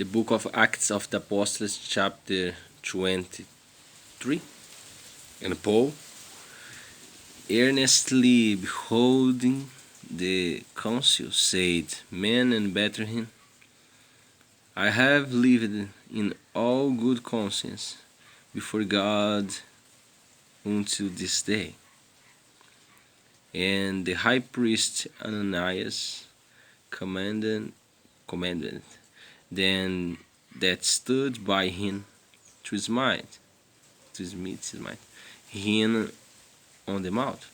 The book of Acts of the Apostles, chapter 23. And Paul, earnestly beholding the council, said, Men and brethren, I have lived in all good conscience before God until this day. And the high priest Ananias commanded them that stood by him to smite him on the mouth.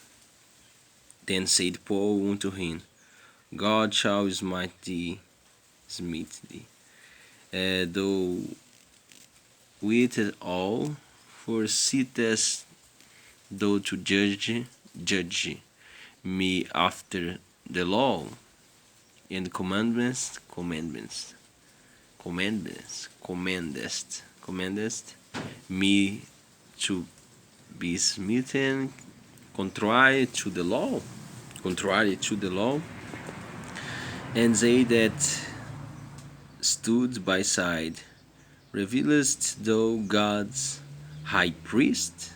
Then said Paul unto him, God shall smite thee, thou wilt all, for sittest thou to judge me after the law, and commandest me to be smitten contrary to the law. And they that stood by side, revealest thou God's high priest?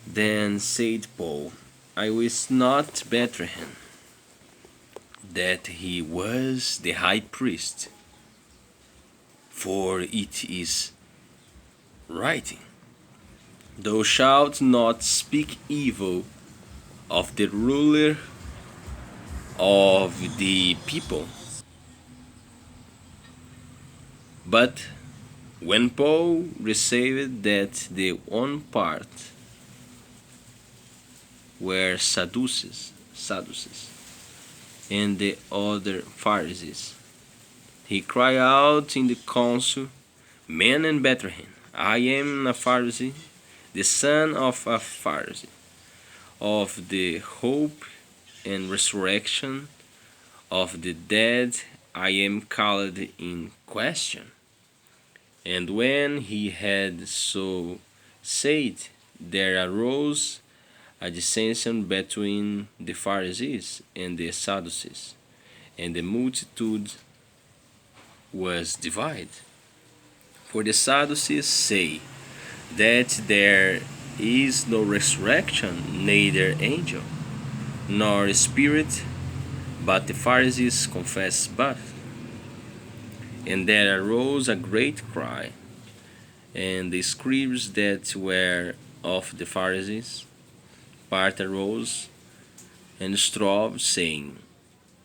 Then said Paul, I wist not, brethren, that he was the high priest, for it is written, Thou shalt not speak evil of the ruler of the people. But when Paul received that the one part were Sadducees, and the other Pharisees, he cried out in the council, Men and brethren, I am a Pharisee, the son of a Pharisee, of the hope and resurrection of the dead I am called in question. And when he had so said, there arose a dissension between the Pharisees and the Sadducees, and the multitude was divided. For the Sadducees say that there is no resurrection, neither angel, nor spirit, but the Pharisees confess both. And there arose a great cry, and the scribes that were of the Pharisees part arose and strove, saying,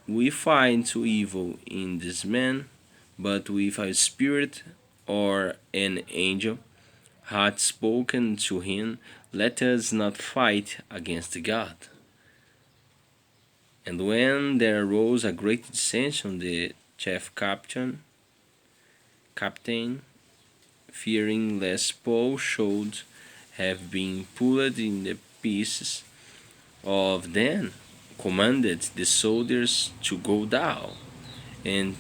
We find no evil in this man, but with a spirit or an angel hath spoken to him, let us not fight against God. And when there arose a great dissension, the chief captain, fearing lest Paul should have been pulled in the pieces of them, commanded the soldiers to go down and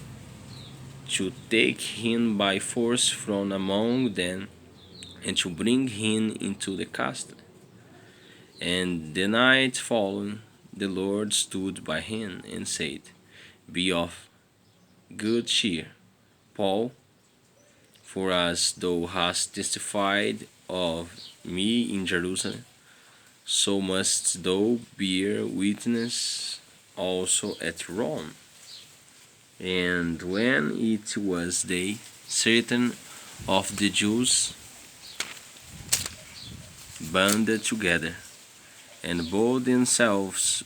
to take him by force from among them and to bring him into the castle. And the night following, the Lord stood by him and said, Be of good cheer, Paul, for as thou hast testified of me in Jerusalem, so must thou bear witness also at Rome. And when it was day, certain of the Jews banded together, and bowed themselves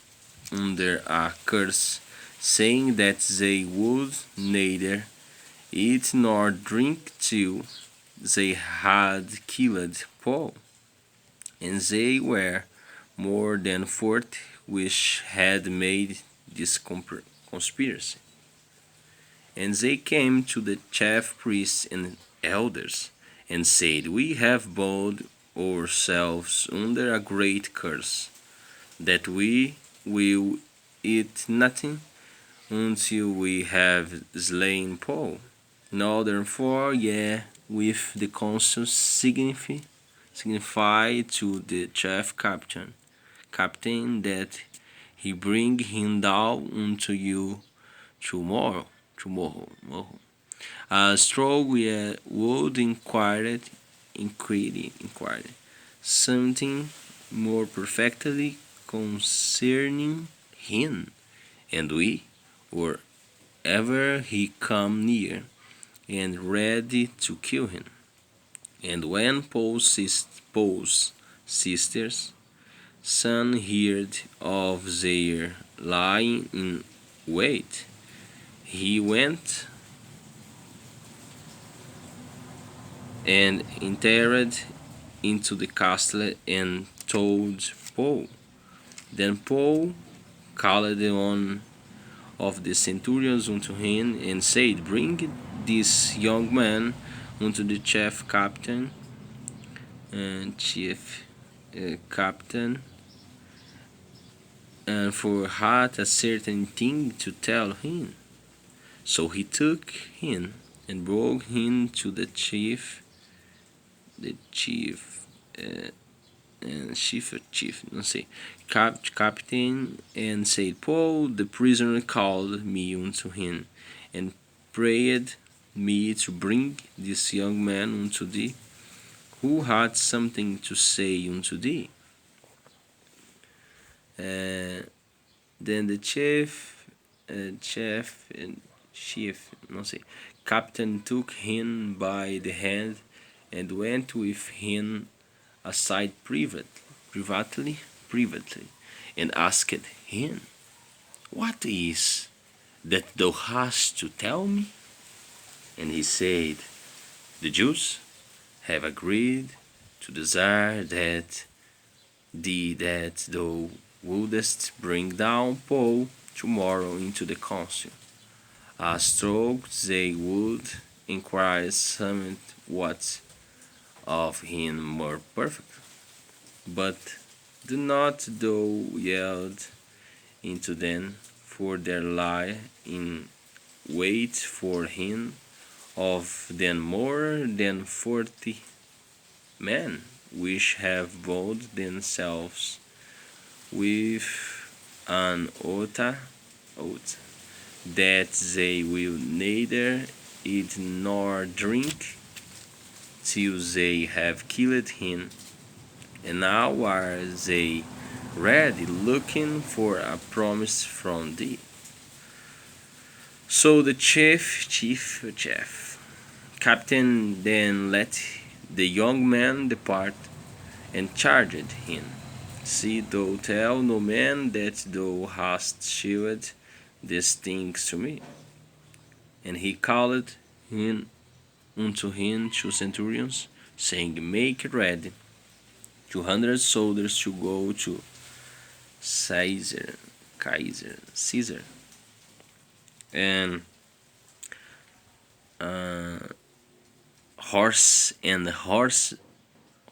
under a curse, saying that they would neither eat nor drink till they had killed Paul. And they were more than 40 which had made this conspiracy. And they came to the chief priests and elders, and said, We have bound ourselves under a great curse, that we will eat nothing until we have slain Paul. Now therefore, with the council signify to the chief captain that he bring him down unto you tomorrow, tomorrow. A strong would inquired something more perfectly concerning him, and we, or ever he come near, and ready to kill him. And when Paul's sisters son heard of their lying in wait, he went and entered into the castle and told Paul. Then Paul called one of the centurions unto him and said, Bring this young man unto the chief captain, and for had a certain thing to tell him. So he took him and brought him to the uh, chief, não sei, captain, and said, Paul, the prisoner, called me unto him, and prayed me to bring this young man unto thee, who had something to say unto thee. Then the chief, não sei, captain took him by the hand and went with him aside privately, and asked him, What is that thou hast to tell me? And he said, The Jews have agreed to desire that thou wouldest bring down Paul tomorrow into the council. As strong they would inquire somewhat of him more perfect. But do not thou yield into them, for there lie in wait for him of them more than 40 men, which have bound themselves with an oath that they will neither eat nor drink till they have killed him. And now are they ready, looking for a promise from thee. So the chief captain then let the young man depart, and charged him, See thou tell no man that thou hast shewed these things to me. And he called him unto him 2 centurions, saying, Make ready 200 soldiers to go to Caesar, and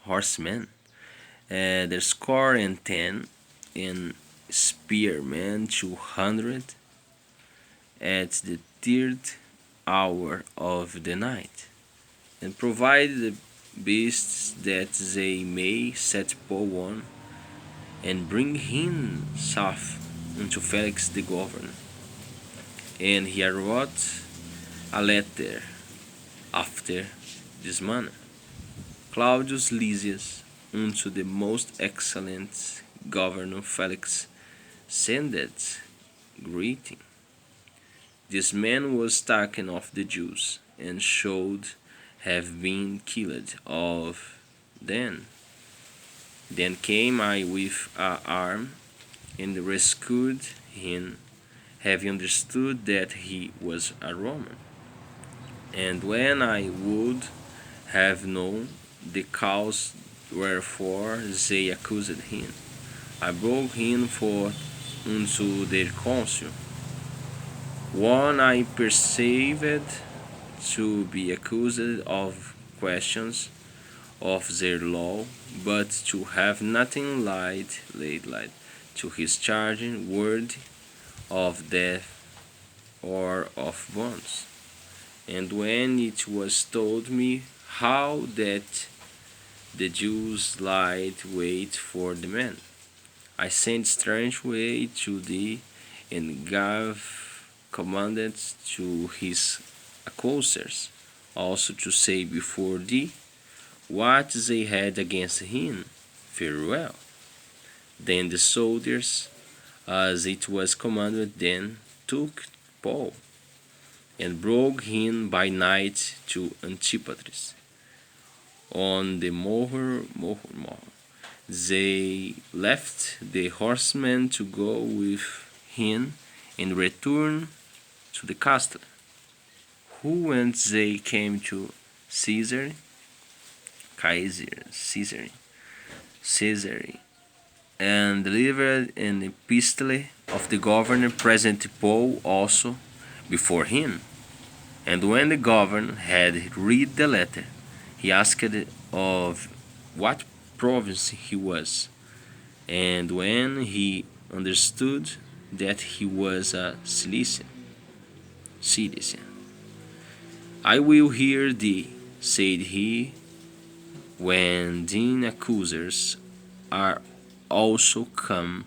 horsemen, their score and 10, and spearmen 200 at the third hour of the night, and provide the beasts that they may set Paul on, and bring him safe unto Felix the governor. And he wrote a letter after this manner: Claudius Lysias unto the most excellent governor Felix sendeth greeting. This man was taken of the Jews, and should have been killed of them. Then came I with an arm, and rescued him, having understood that he was a Roman. And when I would have known the cause wherefore they accused him, I brought him forth unto their council. One I perceived to be accused of questions of their law, but to have nothing laid to his charge worthy of death or of bonds. And when it was told me how that the Jews lied wait for the man, I sent strange way to thee, and gave commanded to his accusers also to say before thee what they had against him. Very well. Then the soldiers, as it was commanded, then took Paul and brought him by night to Antipatris. On the morrow, they left the horsemen to go with him and return to the castle. Who when they came to Caesar, Caesar, and delivered an epistle of the governor, present Paul also before him. And when the governor had read the letter, he asked of what province he was. And when he understood that he was a Cilician, I will hear thee, said he, when thine accusers are also come.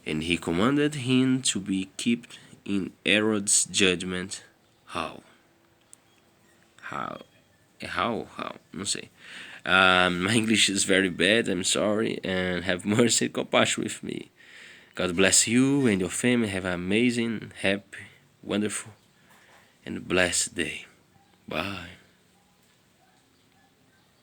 And he commanded him to be kept in Herod's judgment. How? How? Não sei. My English is very bad, I'm sorry, and have mercy and compassion with me. God bless you and your family. Have an amazing, happy, wonderful, and blessed day. Bye.